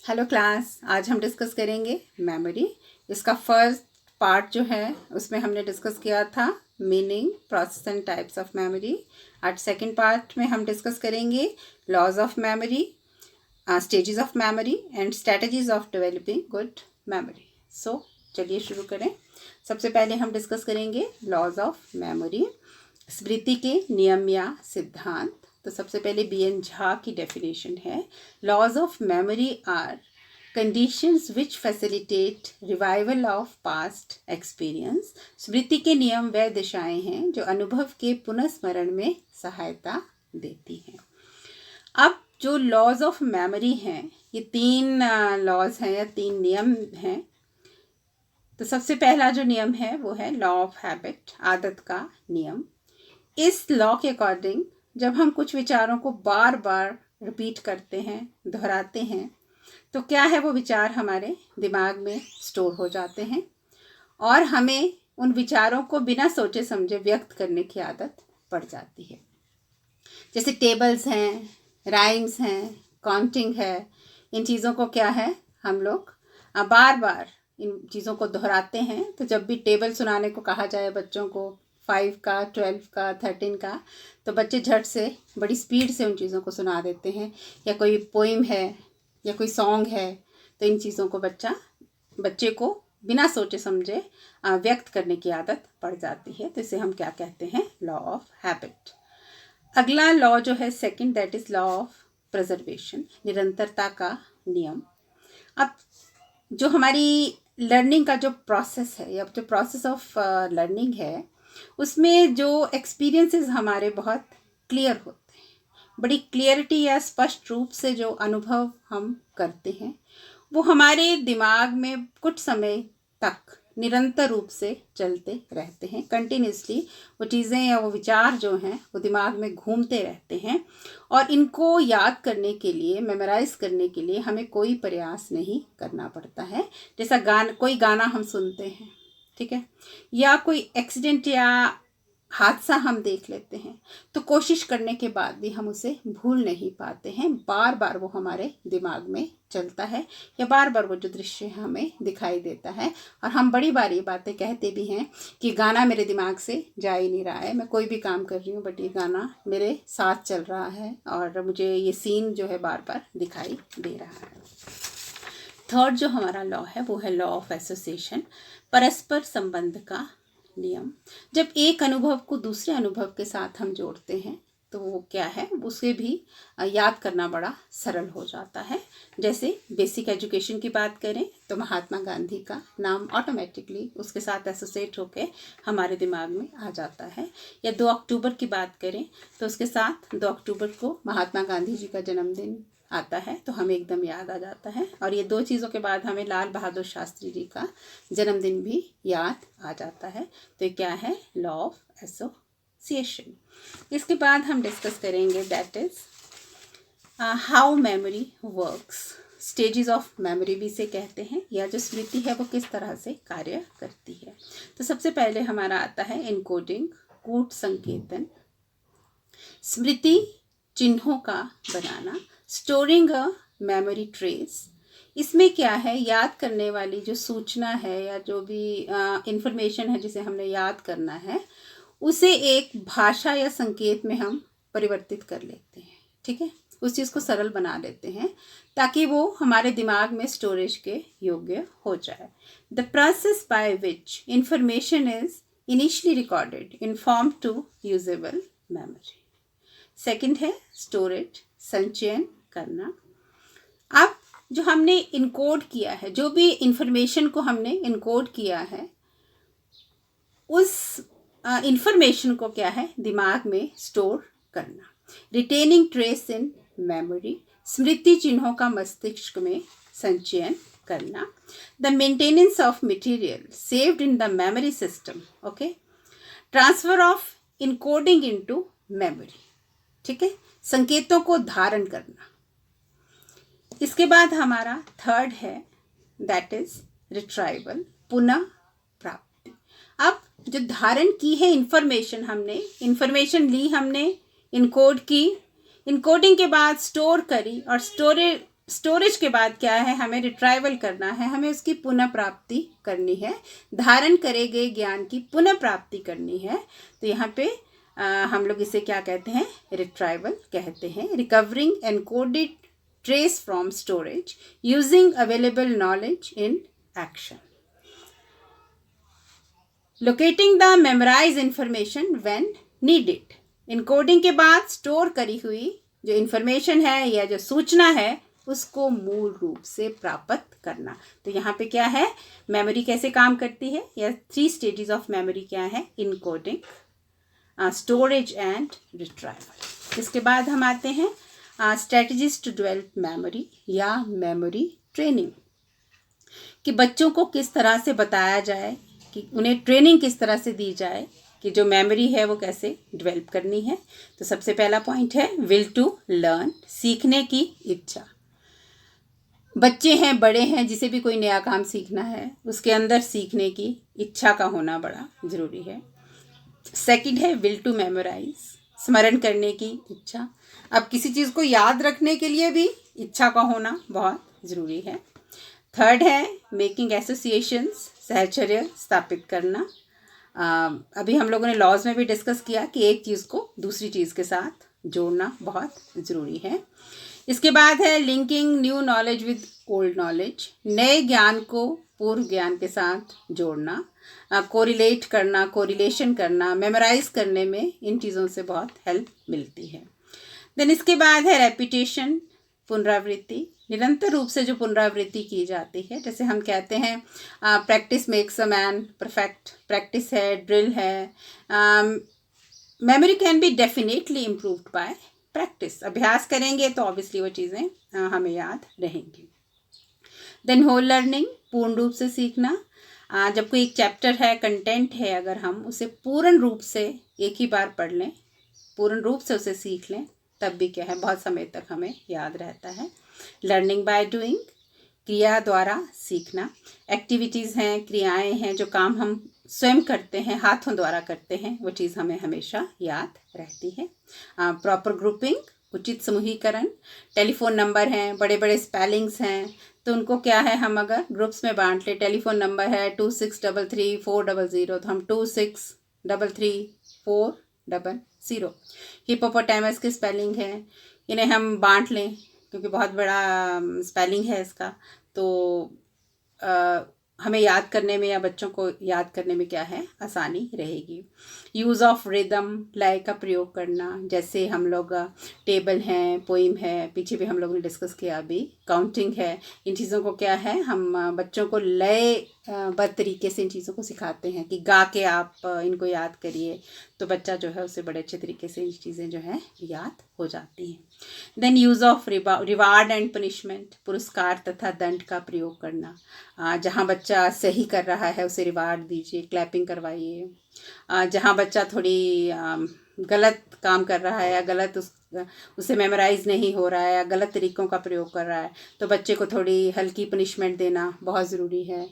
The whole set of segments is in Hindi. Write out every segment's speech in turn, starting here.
हेलो क्लास, आज हम डिस्कस करेंगे मेमोरी। इसका फर्स्ट पार्ट जो है उसमें हमने डिस्कस किया था meaning, process and types of memory. आज सेकंड पार्ट में हम डिस्कस करेंगे laws of memory, stages of memory and strategies of developing good memory. So चलिए शुरू करें। सबसे पहले हम डिस्कस करेंगे लॉज ऑफ मेमोरी, स्मृति के नियम या सिद्धांत। तो सबसे पहले बी.एन. झा की डेफिनेशन है, laws of memory are conditions which facilitate revival of past experience. स्मृति के नियम वह दिशाएं हैं जो अनुभव के पुनर्स्मरण में सहायता देती हैं। अब जो लॉज ऑफ मेमोरी हैं, ये तीन लॉज हैं या तीन नियम हैं। तो सबसे पहला जो नियम है वो है लॉ ऑफ हैबिट, आदत का नियम। इस लॉ के अकॉर्डिंग जब हम कुछ विचारों को बार बार रिपीट करते हैं, दोहराते हैं, तो क्या है, वो विचार हमारे दिमाग में स्टोर हो जाते हैं और हमें उन विचारों को बिना सोचे समझे व्यक्त करने की आदत पड़ जाती है। जैसे टेबल्स हैं, राइम्स हैं, काउंटिंग है, इन चीज़ों को क्या है, हम लोग बार बार इन चीज़ों को दोहराते हैं। तो जब भी टेबल सुनाने को कहा जाए बच्चों को, 5 का, 12 का, 13 का, तो बच्चे झट से बड़ी स्पीड से उन चीज़ों को सुना देते हैं। या कोई पोइम है या कोई सॉन्ग है, तो इन चीज़ों को बच्चे को बिना सोचे समझे व्यक्त करने की आदत पड़ जाती है। तो इसे हम क्या कहते हैं, लॉ ऑफ हैबिट। अगला लॉ जो है second, that is law of preservation, निरंतरता का नियम। अब जो हमारी लर्निंग का जो प्रोसेस है या जो प्रोसेस ऑफ लर्निंग है, उसमें जो एक्सपीरियंसेस हमारे बहुत क्लियर होते हैं, बड़ी क्लियरिटी या स्पष्ट रूप से जो अनुभव हम करते हैं, वो हमारे दिमाग में कुछ समय तक निरंतर रूप से चलते रहते हैं। कंटिन्यूसली वो चीज़ें या वो विचार जो हैं वो दिमाग में घूमते रहते हैं और इनको याद करने के लिए, मेमोराइज करने के लिए हमें कोई प्रयास नहीं करना पड़ता है। जैसा कोई गाना हम सुनते हैं, ठीक है, या कोई एक्सीडेंट या हादसा हम देख लेते हैं, तो कोशिश करने के बाद भी हम उसे भूल नहीं पाते हैं। बार बार वो हमारे दिमाग में चलता है या बार बार वो जो दृश्य हमें दिखाई देता है, और हम बड़ी बार ये बातें कहते भी हैं कि गाना मेरे दिमाग से जा ही नहीं रहा है, मैं कोई भी काम कर रही हूँ बट ये गाना मेरे साथ चल रहा है और मुझे ये सीन जो है बार बार दिखाई दे रहा है। थर्ड जो हमारा लॉ है वो है लॉ ऑफ एसोसिएशन, परस्पर संबंध का नियम। जब एक अनुभव को दूसरे अनुभव के साथ हम जोड़ते हैं तो वो क्या है, उसे भी याद करना बड़ा सरल हो जाता है। जैसे बेसिक एजुकेशन की बात करें तो महात्मा गांधी का नाम ऑटोमेटिकली उसके साथ एसोसिएट होकर हमारे दिमाग में आ जाता है। या 2 अक्टूबर की बात करें तो उसके साथ 2 अक्टूबर को महात्मा गांधी जी का जन्मदिन आता है तो हमें एकदम याद आ जाता है। और ये 2 चीज़ों के बाद हमें लाल बहादुर शास्त्री जी का जन्मदिन भी याद आ जाता है। तो ये क्या है, लॉ ऑफ एसोसिएशन। इसके बाद हम डिस्कस करेंगे that is how memory works, stages of memory भी इसे कहते हैं, या जो स्मृति है वो किस तरह से कार्य करती है। तो सबसे पहले हमारा आता है इनकोडिंग, कूट संकेतन, स्मृति चिन्हों का बनाना, स्टोरिंग अ मेमोरी ट्रेस। इसमें क्या है, याद करने वाली जो सूचना है या जो भी इंफॉर्मेशन है जिसे हमने याद करना है, उसे एक भाषा या संकेत में हम परिवर्तित कर लेते हैं, ठीक है, उस चीज़ को सरल बना देते हैं ताकि वो हमारे दिमाग में स्टोरेज के योग्य हो जाए। The process by which information is initially recorded in form to usable memory. Second है स्टोरेज, संचयन करना। अब जो हमने इनकोड किया है, जो भी इंफॉर्मेशन को हमने इनकोड किया है, उस इंफॉर्मेशन को क्या है, दिमाग में स्टोर करना। रिटेनिंग ट्रेस इन मेमोरी, स्मृति चिन्हों का मस्तिष्क में संचयन करना। The maintenance of material saved in the memory system, okay, transfer of encoding into memory, ठीक है, संकेतों को धारण करना। इसके बाद हमारा थर्ड है दैट इज रिट्राइवल, पुनः प्राप्ति। अब जो धारण की है इंफॉर्मेशन, हमने इंफॉर्मेशन ली, हमने इनकोड की, इनकोडिंग के बाद स्टोर करी और स्टोरेज के बाद क्या है, हमें रिट्राइवल करना है, हमें उसकी पुनः प्राप्ति करनी है, धारण करे गए ज्ञान की पुनः प्राप्ति करनी है। तो यहाँ पे हम लोग इसे क्या कहते हैं, रिट्राइवल कहते हैं। Recovering encoded trace from storage using available knowledge in action. Locating the memorise information when needed. Encoding के बाद स्टोर करी हुई जो इंफॉर्मेशन है या जो सूचना है उसको मूल रूप से प्राप्त करना। तो यहाँ पे क्या है, मेमोरी कैसे काम करती है, या 3 स्टेजेस ऑफ मेमोरी क्या है, इनकोडिंग, स्टोरेज एंड रिट्राइवल। इसके बाद हम आते हैं स्ट्रेटजीज टू डेवलप मेमोरी या मेमोरी ट्रेनिंग, कि बच्चों को किस तरह से बताया जाए, कि उन्हें ट्रेनिंग किस तरह से दी जाए कि जो मेमोरी है वो कैसे डेवलप करनी है। तो सबसे पहला पॉइंट है विल टू लर्न, सीखने की इच्छा। बच्चे हैं, बड़े हैं, जिसे भी कोई नया काम सीखना है उसके अंदर सीखने की इच्छा का होना बड़ा ज़रूरी है। सेकंड है विल टू मेमोराइज, स्मरण करने की इच्छा। अब किसी चीज़ को याद रखने के लिए भी इच्छा का होना बहुत ज़रूरी है। थर्ड है मेकिंग एसोसिएशंस, सहचर्य स्थापित करना। अभी हम लोगों ने लॉज में भी डिस्कस किया कि एक चीज़ को दूसरी चीज़ के साथ जोड़ना बहुत ज़रूरी है। इसके बाद है linking new knowledge with old knowledge, नए ज्ञान को पूर्व ज्ञान के साथ जोड़ना, कोरिलेट करना, कोरिलेशन करना, मेमोराइज करने में इन चीज़ों से बहुत हेल्प मिलती है। देन इसके बाद है रेपिटेशन, पुनरावृत्ति, निरंतर रूप से जो पुनरावृत्ति की जाती है। जैसे हम कहते हैं practice makes a man perfect, practice है, ड्रिल है। Memory can be definitely improved bye practice, अभ्यास करेंगे तो ऑब्वियसली वो चीज़ें हमें याद रहेंगी। देन होल लर्निंग, पूर्ण रूप से सीखना। जब कोई एक चैप्टर है, कंटेंट है, अगर हम उसे पूर्ण रूप से एक ही बार पढ़ लें, पूर्ण रूप से उसे सीख लें, तब भी क्या है बहुत समय तक हमें याद रहता है। लर्निंग बाय डूइंग, क्रिया द्वारा सीखना। एक्टिविटीज़ हैं, क्रियाएं हैं, जो काम हम स्वयं करते हैं, हाथों द्वारा करते हैं, वो चीज़ हमें हमेशा याद रहती है। प्रॉपर ग्रुपिंग, उचित समूहीकरण। टेलीफोन नंबर हैं, बड़े बड़े स्पेलिंग्स हैं, तो उनको क्या है, हम अगर ग्रुप्स में बांट लें, टेलीफोन नंबर है 26333400, तो हम 26333400। हिप्पोपोटामस की स्पेलिंग है, इन्हें हम बांट लें क्योंकि बहुत बड़ा स्पेलिंग है इसका, तो हमें याद करने में या बच्चों को याद करने में क्या है, आसानी रहेगी। यूज़ ऑफ रिदम, लय का प्रयोग करना, जैसे हम लोग टेबल हैं, पोइम है, पीछे भी हम लोगों ने डिस्कस किया, अभी काउंटिंग है। इन चीज़ों को क्या है, हम बच्चों को लय बद्ध तरीके से इन चीज़ों को सिखाते हैं कि गा के आप इनको याद करिए, तो बच्चा जो है उससे बड़े अच्छे तरीके से इन चीज़ें जो है याद हो जाती हैं। Then use of reward and punishment, पुरस्कार तथा दंड का प्रयोग करना। जहाँ बच्चा सही कर रहा है उसे रिवार्ड दीजिए, क्लैपिंग करवाइए। जहाँ बच्चा थोड़ी गलत काम कर रहा है या गलत उसे मेमोराइज नहीं हो रहा है या गलत तरीक़ों का प्रयोग कर रहा है, तो बच्चे को थोड़ी हल्की पनिशमेंट देना बहुत ज़रूरी है।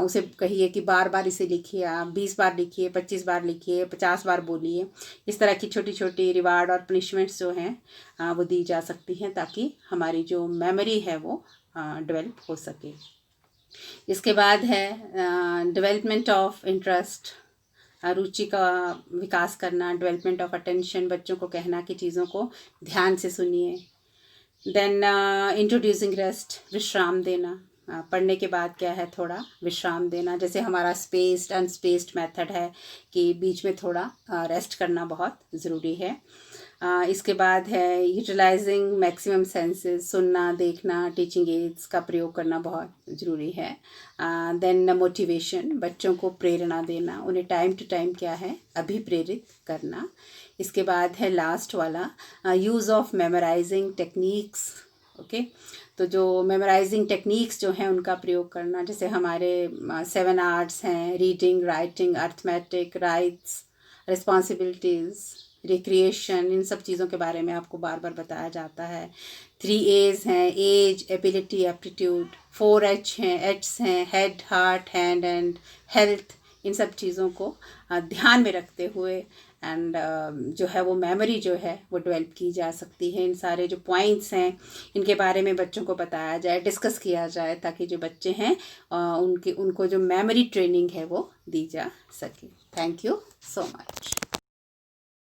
उसे कहिए कि बार बार इसे लिखिए, आप 20 बार लिखिए, 25 बार लिखिए, 50 बार बोलिए। इस तरह की छोटी छोटी रिवार्ड और पनिशमेंट्स जो हैं वो दी जा सकती हैं, ताकि हमारी जो मेमोरी है वो डेवलप हो सके। इसके बाद है डेवलपमेंट ऑफ इंटरेस्ट, रुचि का विकास करना। डेवलपमेंट ऑफ अटेंशन, बच्चों को कहना कि चीज़ों को ध्यान से सुनिए। देन इंट्रोड्यूसिंग रेस्ट, विश्राम देना। पढ़ने के बाद क्या है, थोड़ा विश्राम देना। जैसे हमारा स्पेस्ड अनस्पेस्ड मेथड है कि बीच में थोड़ा रेस्ट करना बहुत ज़रूरी है। इसके बाद है यूटिलाइजिंग मैक्सिमम सेंसेस, सुनना, देखना, टीचिंग एड्स का प्रयोग करना बहुत ज़रूरी है। देन मोटिवेशन, बच्चों को प्रेरणा देना, उन्हें टाइम टू टाइम क्या है, अभिप्रेरित करना। इसके बाद है लास्ट वाला use of memorising techniques. Okay, तो जो मेमोराइजिंग टेक्निक्स जो हैं उनका प्रयोग करना। जैसे हमारे 7 आर्ट्स हैं, reading, writing, arithmetic, rights, responsibilities, recreation, इन सब चीज़ों के बारे में आपको बार बार बताया जाता है। 3 A's हैं, एज, एबिलिटी, एप्टीट्यूड। 4 H हैं, H's हैं, head, heart, hand and health. इन सब चीज़ों को ध्यान में रखते हुए एंड जो है वो मेमोरी जो है वो डेवलप की जा सकती है। इन सारे जो पॉइंट्स हैं इनके बारे में बच्चों को बताया जाए, डिस्कस किया जाए, ताकि जो बच्चे हैं उनको जो मेमोरी ट्रेनिंग है वो दी जा सके। Thank you so much.